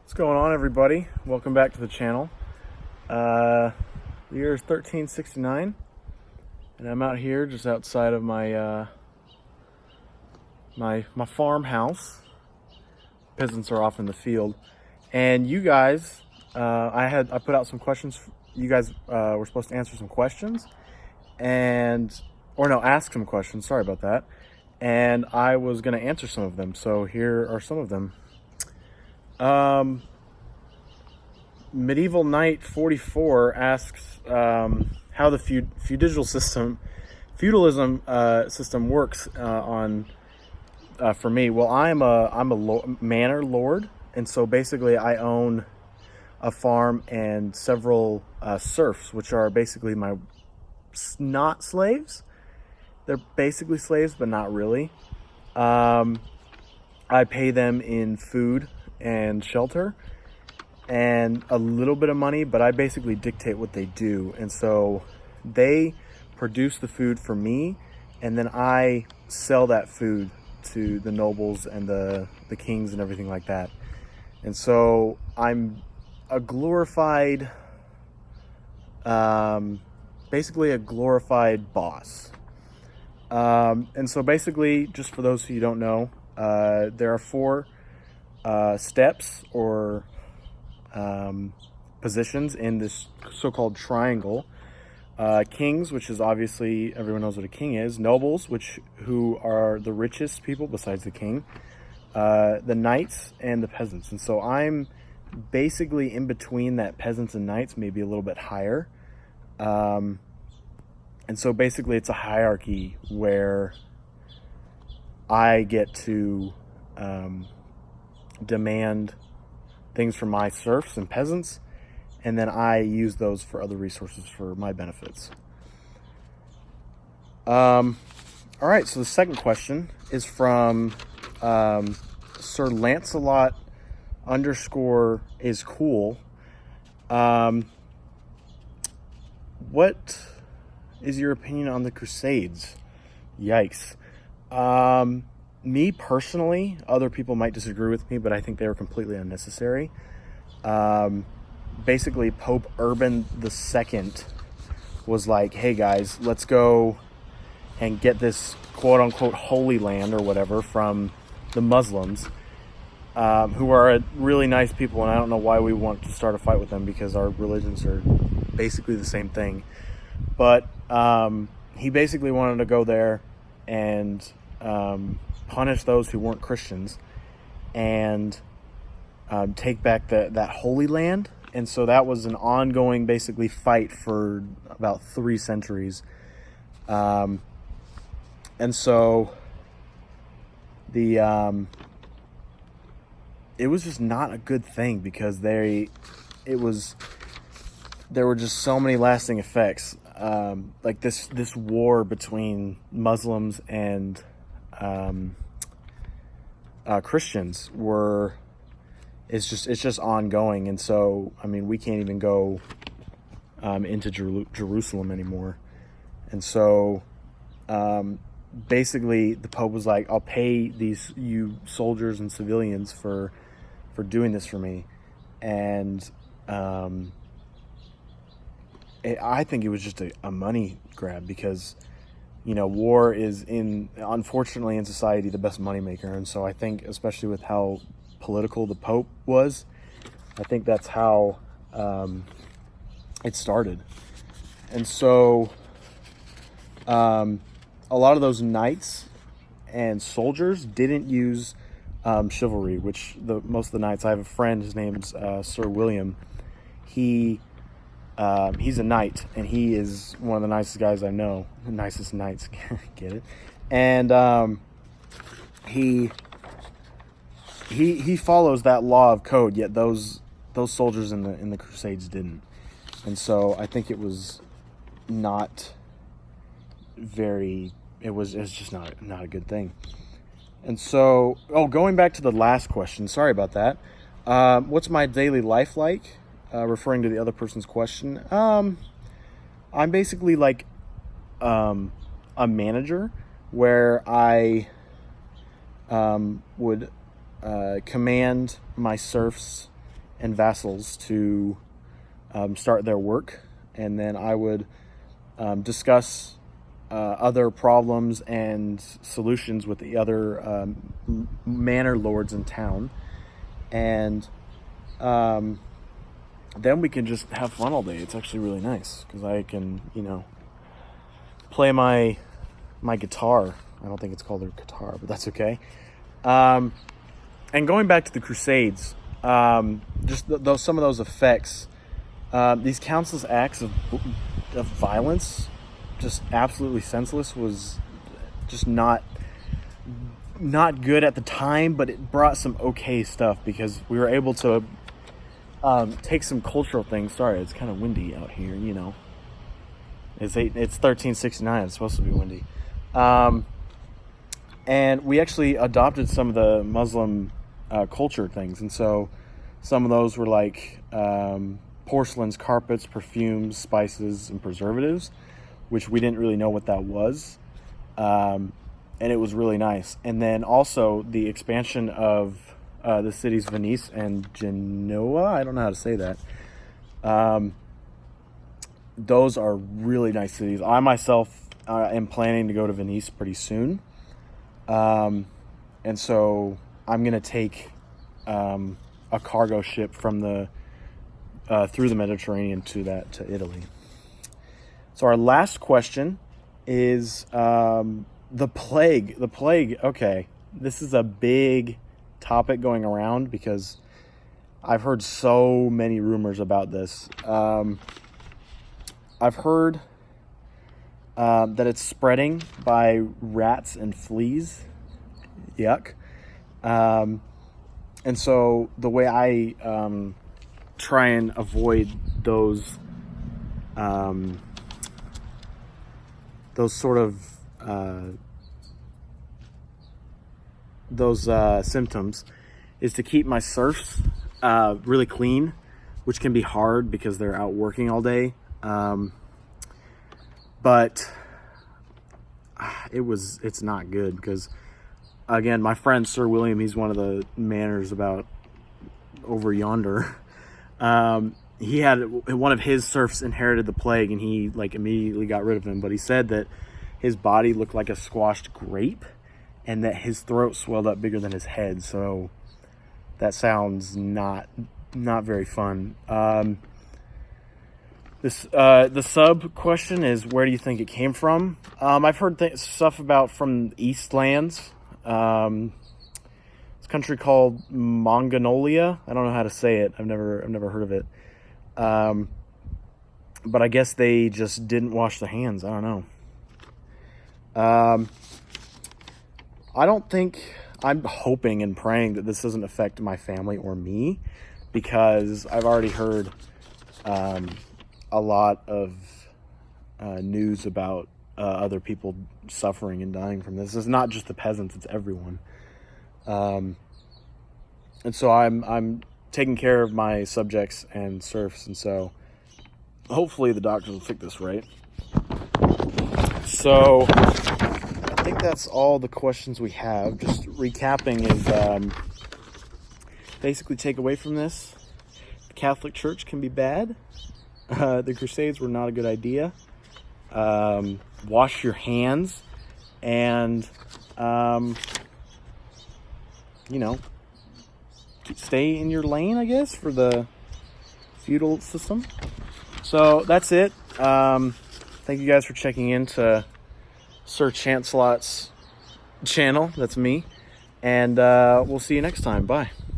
What's going on, everybody? Welcome back to the channel. The year is 1369, and I'm out here just outside of my my farmhouse. Peasants are off in the field, and you guys, I put out some questions. You guys were supposed to answer some questions, ask some questions. Sorry about that. And I was going to answer some of them. So here are some of them. Medieval Knight 44 asks how the feudalism system works for me. Well, I'm a manor lord, and so basically I own a farm and several serfs, which are basically my not slaves. They're basically slaves, but not really. I pay them in food and shelter and a little bit of money, but I basically dictate what they do. And so they produce the food for me, and then I sell that food to the nobles and the kings and everything like that. And so I'm a glorified, basically a glorified boss. And so basically, just for those who don't know, there are four steps or positions in this so-called triangle. Kings, which is obviously everyone knows what a king is. Nobles, who are the richest people besides the king. The knights and the peasants. And so I'm basically in between that peasants and knights, maybe a little bit higher. And so basically it's a hierarchy where I get to demand things from my serfs and peasants, and then I use those for other resources for my benefits. All right, so the second question is from Sir Lancelot _ is cool. What is your opinion on the Crusades? Yikes. Me personally, other people might disagree with me, but I think they were completely unnecessary. Basically, Pope Urban II was like, hey guys, let's go and get this quote-unquote Holy Land or whatever from the Muslims, who are really nice people, and I don't know why we want to start a fight with them because our religions are basically the same thing. But he basically wanted to go there and punish those who weren't Christians and take back that Holy Land. And so that was an ongoing basically fight for about 3 centuries. And so it was just not a good thing because there were just so many lasting effects. Like this war between Muslims and Christians it's just ongoing. And so, I mean, we can't even go into Jerusalem anymore. And so basically the Pope was like, I'll pay you soldiers and civilians for doing this for me. And I think it was just a money grab because, war is unfortunately in society the best moneymaker. And so I think, especially with how political the Pope was, I think that's how it started. And so a lot of those knights and soldiers didn't use chivalry, which most of the knights, I have a friend, his name's Sir William. He's a knight, and he is one of the nicest guys I know. The nicest knights, get it? And he follows that law of code, yet those soldiers in the Crusades didn't. And so I think it was not very. It was just not a good thing. And so, going back to the last question. Sorry about that. What's my daily life like? Referring to the other person's question. I'm basically like a manager where I would command my serfs and vassals to start their work, and then I would discuss other problems and solutions with the other manor lords in town, and then we can just have fun all day. It's actually really nice because I can, play my guitar. I don't think it's called a guitar, but that's okay. And going back to the Crusades, just some of those effects, these countless acts of violence, just absolutely senseless, was just not good at the time, but it brought some okay stuff because we were able to take some cultural things. Sorry, it's kind of windy out here, It's 1369. It's supposed to be windy. And we actually adopted some of the Muslim culture things. And so some of those were like porcelains, carpets, perfumes, spices, and preservatives, which we didn't really know what that was. And it was really nice. And then also the expansion of the cities Venice and Genoa. I don't know how to say that. Those are really nice cities. I myself am planning to go to Venice pretty soon. And so I'm going to take a cargo ship from through the Mediterranean to Italy. So our last question is the plague. The plague, okay. This is a big topic going around because I've heard so many rumors about this. I've heard that it's spreading by rats and fleas. Yuck. And so the way I try and avoid those sort of symptoms is to keep my serfs really clean, which can be hard because they're out working all day. But it's not good because, again, my friend Sir William, he's one of the manors about over yonder. He had one of his serfs inherited the plague, and he immediately got rid of him. But he said that his body looked like a squashed grape, and that his throat swelled up bigger than his head. So that sounds not very fun. The sub question is, where do you think it came from? I've heard stuff about from East Lands. It's a country called Mongolia. I don't know how to say it. I've never heard of it. But I guess they just didn't wash their hands. I don't know. I'm hoping and praying that this doesn't affect my family or me, because I've already heard a lot of news about other people suffering and dying from this. It's not just the peasants, it's everyone. And so I'm taking care of my subjects and serfs, and so hopefully the doctors will fix this right. So I think that's all the questions we have. Just recapping is basically take away from this: the Catholic Church can be bad. The Crusades were not a good idea. Wash your hands, and stay in your lane, I guess, for the feudal system. So that's it. Thank you guys for checking in to Sir Chancelot's channel. That's me. And we'll see you next time. Bye.